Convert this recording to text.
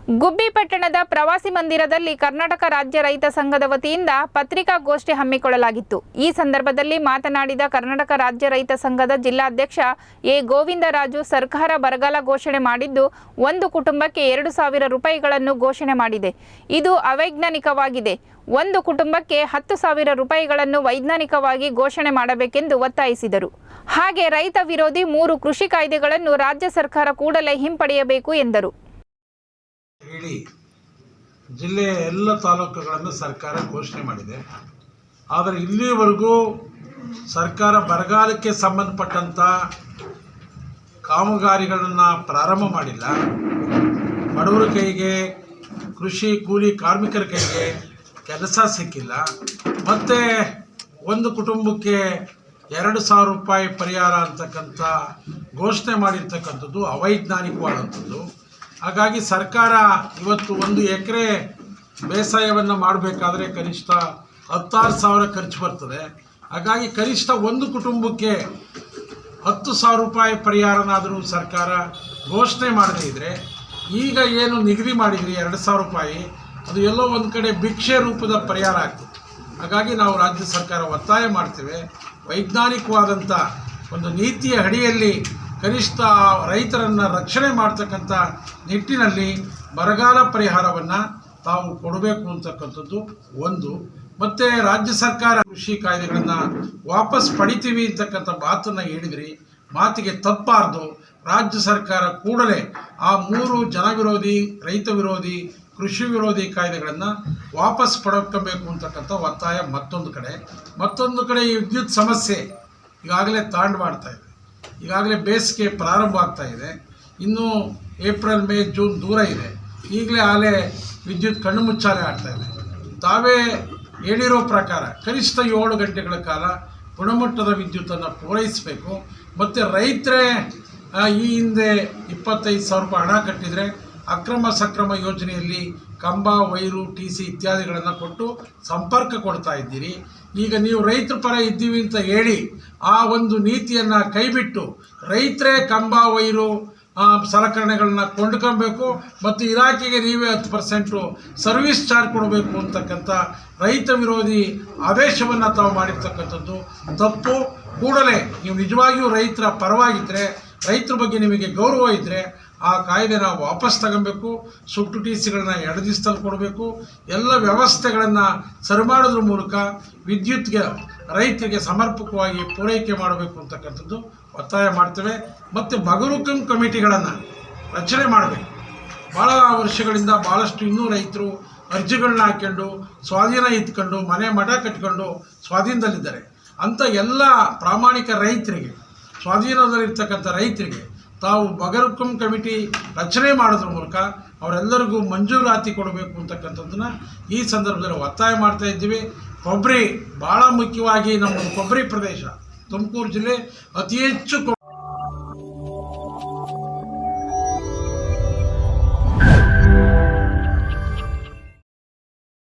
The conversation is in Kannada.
ಗುಬ್ಬಿ ಪಟ್ಟಣದ ಪ್ರವಾಸಿ ಮಂದಿರದಲ್ಲಿ ಕರ್ನಾಟಕ ರಾಜ್ಯ ರೈತ ಸಂಘದ ವತಿಯಿಂದ ಪತ್ರಿಕಾಗೋಷ್ಠಿ ಹಮ್ಮಿಕೊಳ್ಳಲಾಗಿತ್ತು. ಈ ಸಂದರ್ಭದಲ್ಲಿ ಮಾತನಾಡಿದ ಕರ್ನಾಟಕ ರಾಜ್ಯ ರೈತ ಸಂಘದ ಜಿಲ್ಲಾಧ್ಯಕ್ಷ ಎ ಗೋವಿಂದರಾಜು, ಸರ್ಕಾರ ಬರಗಾಲ ಘೋಷಣೆ ಮಾಡಿದ್ದು ಒಂದು ಕುಟುಂಬಕ್ಕೆ 2,000 ರೂಪಾಯಿಗಳನ್ನು ಘೋಷಣೆ ಮಾಡಿದೆ. ಇದು ಅವೈಜ್ಞಾನಿಕವಾಗಿದೆ. ಒಂದು ಕುಟುಂಬಕ್ಕೆ 10,000 ರೂಪಾಯಿಗಳನ್ನು ವೈಜ್ಞಾನಿಕವಾಗಿ ಘೋಷಣೆ ಮಾಡಬೇಕೆಂದು ಒತ್ತಾಯಿಸಿದರು. ಹಾಗೆ ರೈತ ವಿರೋಧಿ 3 ಕೃಷಿ ಕಾಯ್ದೆಗಳನ್ನು ರಾಜ್ಯ ಸರ್ಕಾರ ಕೂಡಲೇ ಹಿಂಪಡೆಯಬೇಕು ಎಂದರು. ಹೇಳಿ ಜಿಲ್ಲೆಯ ಎಲ್ಲ ತಾಲೂಕುಗಳನ್ನು ಸರ್ಕಾರ ಘೋಷಣೆ ಮಾಡಿದೆ. ಆದರೆ ಇಲ್ಲಿವರೆಗೂ ಸರ್ಕಾರ ಬರಗಾಲಕ್ಕೆ ಸಂಬಂಧಪಟ್ಟಂಥ ಕಾಮಗಾರಿಗಳನ್ನು ಪ್ರಾರಂಭ ಮಾಡಿಲ್ಲ. ಬಡವರ ಕೈಗೆ, ಕೃಷಿ ಕೂಲಿ ಕಾರ್ಮಿಕರ ಕೈಗೆ ಕೆಲಸ ಸಿಕ್ಕಿಲ್ಲ. ಮತ್ತು ಒಂದು ಕುಟುಂಬಕ್ಕೆ 2,000 ರೂಪಾಯಿ ಪರಿಹಾರ ಅಂತಕ್ಕಂಥ ಘೋಷಣೆ ಮಾಡಿರ್ತಕ್ಕಂಥದ್ದು ಅವೈಜ್ಞಾನಿಕವಾದಂಥದ್ದು. ಹಾಗಾಗಿ ಸರ್ಕಾರ ಇವತ್ತು 1 ಎಕರೆ ಬೇಸಾಯವನ್ನು ಮಾಡಬೇಕಾದ್ರೆ ಕನಿಷ್ಠ 16,000 ಖರ್ಚು ಬರ್ತದೆ. ಹಾಗಾಗಿ ಕನಿಷ್ಠ ಒಂದು ಕುಟುಂಬಕ್ಕೆ 10,000 ರೂಪಾಯಿ ಪರಿಹಾರನಾದರೂ ಸರ್ಕಾರ ಘೋಷಣೆ ಮಾಡದೇ ಇದ್ದರೆ, ಈಗ ಏನು ನಿಗದಿ ಮಾಡಿದ್ರಿ 2,000 ರೂಪಾಯಿ, ಅದು ಎಲ್ಲೋ ಒಂದು ಕಡೆ ಭಿಕ್ಷೆ ರೂಪದ ಪರಿಹಾರ ಆಗ್ತದೆ. ಹಾಗಾಗಿ ನಾವು ರಾಜ್ಯ ಸರ್ಕಾರ ಒತ್ತಾಯ ಮಾಡ್ತೇವೆ, ವೈಜ್ಞಾನಿಕವಾದಂಥ ಒಂದು ನೀತಿಯ ಅಡಿಯಲ್ಲಿ ಕನಿಷ್ಠ ರೈತರನ್ನು ರಕ್ಷಣೆ ಮಾಡ್ತಕ್ಕಂಥ ನಿಟ್ಟಿನಲ್ಲಿ ಬರಗಾಲ ಪರಿಹಾರವನ್ನು ತಾವು ಕೊಡಬೇಕು ಅಂತಕ್ಕಂಥದ್ದು ಒಂದು. ಮತ್ತು ರಾಜ್ಯ ಸರ್ಕಾರ ಕೃಷಿ ಕಾಯ್ದೆಗಳನ್ನು ವಾಪಸ್ ಪಡಿತೀವಿ ಅಂತಕ್ಕಂಥ ಮಾತನ್ನು ಹೇಳಿದ್ರಿ, ಮಾತಿಗೆ ತಪ್ಪಾರ್ದು ರಾಜ್ಯ ಸರ್ಕಾರ ಕೂಡಲೇ ಆ 3 ಜನವಿರೋಧಿ, ರೈತ ವಿರೋಧಿ, ಕೃಷಿ ವಿರೋಧಿ ಕಾಯ್ದೆಗಳನ್ನು ವಾಪಸ್ ಪಡ್ಕೋಬೇಕು ಅಂತಕ್ಕಂಥ ಒತ್ತಾಯ ಮತ್ತೊಂದು ಕಡೆ ಈ ವಿದ್ಯುತ್ ಸಮಸ್ಯೆ ಈಗಾಗಲೇ ತಾಂಡು ಮಾಡ್ತಾ ಇದೆ. ಈಗಾಗಲೇ ಬೇಸಿಗೆ ಪ್ರಾರಂಭ ಆಗ್ತಾ ಇದೆ. ಇನ್ನೂ ಏಪ್ರಿಲ್, ಮೇ, ಜೂನ್ ದೂರ ಇದೆ. ಈಗಲೇ ವಿದ್ಯುತ್ ಕಣ್ಣು ಮುಚ್ಚಾಲೆ ಆಗ್ತಾ ಇದೆ. ತಾವೇ ಹೇಳಿರೋ ಪ್ರಕಾರ ಕನಿಷ್ಠ 7 ಗಂಟೆಗಳ ಕಾಲ ಗುಣಮಟ್ಟದ ವಿದ್ಯುತ್ತನ್ನು ಪೂರೈಸಬೇಕು. ಮತ್ತು ರೈತರೇ ಈ ಹಿಂದೆ 25,000 ರೂಪಾಯಿ ಹಣ ಕಟ್ಟಿದರೆ ಅಕ್ರಮ ಸಕ್ರಮ ಯೋಜನೆಯಲ್ಲಿ ಕಂಬ, ವೈರು, TC ಇತ್ಯಾದಿಗಳನ್ನು ಕೊಟ್ಟು ಸಂಪರ್ಕ ಕೊಡ್ತಾ ಇದ್ದೀರಿ. ಈಗ ನೀವು ರೈತರ ಪರ ಇದ್ದೀವಿ ಅಂತ ಹೇಳಿ ಆ ಒಂದು ನೀತಿಯನ್ನು ಕೈಬಿಟ್ಟು ರೈತರೇ ಕಂಬ, ವೈರು, ಸಲಕರಣೆಗಳನ್ನ ಕೊಂಡ್ಕೊಬೇಕು ಮತ್ತು ಇಲಾಖೆಗೆ ನೀವೇ 10% ಸರ್ವಿಸ್ ಚಾರ್ಜ್ ಕೊಡಬೇಕು ಅಂತಕ್ಕಂಥ ರೈತ ವಿರೋಧಿ ಆದೇಶವನ್ನು ತಾವು ಮಾಡಿರ್ತಕ್ಕಂಥದ್ದು ತಪ್ಪು. ಕೂಡಲೇ ನೀವು ನಿಜವಾಗಿಯೂ ರೈತರ ಪರವಾಗಿದ್ದರೆ, ರೈತರ ಬಗ್ಗೆ ನಿಮಗೆ ಗೌರವ ಇದ್ದರೆ ಆ ಕಾಯ್ದೆನ ವಾಪಸ್ ತಗೊಬೇಕು. ಸುಟ್ಟು TCಗಳನ್ನ 2 ದಿವಸದಲ್ಲಿ ಕೊಡಬೇಕು. ಎಲ್ಲ ವ್ಯವಸ್ಥೆಗಳನ್ನು ಸರಿ ಮಾಡೋದ್ರ ಮೂಲಕ ವಿದ್ಯುತ್ಗೆ ರೈತರಿಗೆ ಸಮರ್ಪಕವಾಗಿ ಪೂರೈಕೆ ಮಾಡಬೇಕು ಅಂತಕ್ಕಂಥದ್ದು ಒತ್ತಾಯ ಮಾಡ್ತೇವೆ. ಮತ್ತು ಬಗರುಕಂ ಕಮಿಟಿಗಳನ್ನು ರಚನೆ ಮಾಡಬೇಕು. ಭಾಳ ವರ್ಷಗಳಿಂದ ಭಾಳಷ್ಟು ಇನ್ನೂ ರೈತರು ಅರ್ಜಿಗಳನ್ನ ಹಾಕ್ಕೊಂಡು ಸ್ವಾಧೀನ ಇದ್ಕೊಂಡು ಮನೆ ಮಠ ಕಟ್ಕೊಂಡು ಸ್ವಾಧೀನದಲ್ಲಿದ್ದಾರೆ. ಅಂಥ ಎಲ್ಲ ಪ್ರಾಮಾಣಿಕ ರೈತರಿಗೆ, ಸ್ವಾಧೀನದಲ್ಲಿರ್ತಕ್ಕಂಥ ರೈತರಿಗೆ ತಾವು ಬಗರುಕಂ ಕಮಿಟಿ ರಚನೆ ಮಾಡೋದ್ರ ಮೂಲಕ ಅವರೆಲ್ಲರಿಗೂ ಮಂಜೂರಾತಿ ಕೊಡಬೇಕು ಅಂತಕ್ಕಂಥದ್ದನ್ನು ಈ ಸಂದರ್ಭದಲ್ಲಿ ಒತ್ತಾಯ ಮಾಡ್ತಾ ಇದ್ದೀವಿ. ಕೊಬ್ಬರಿ ಭಾಳ ಮುಖ್ಯವಾಗಿ ನಮ್ಮ ಕೊಬ್ಬರಿ ಪ್ರದೇಶ ತುಮಕೂರು ಜಿಲ್ಲೆ ಅತಿ ಹೆಚ್ಚು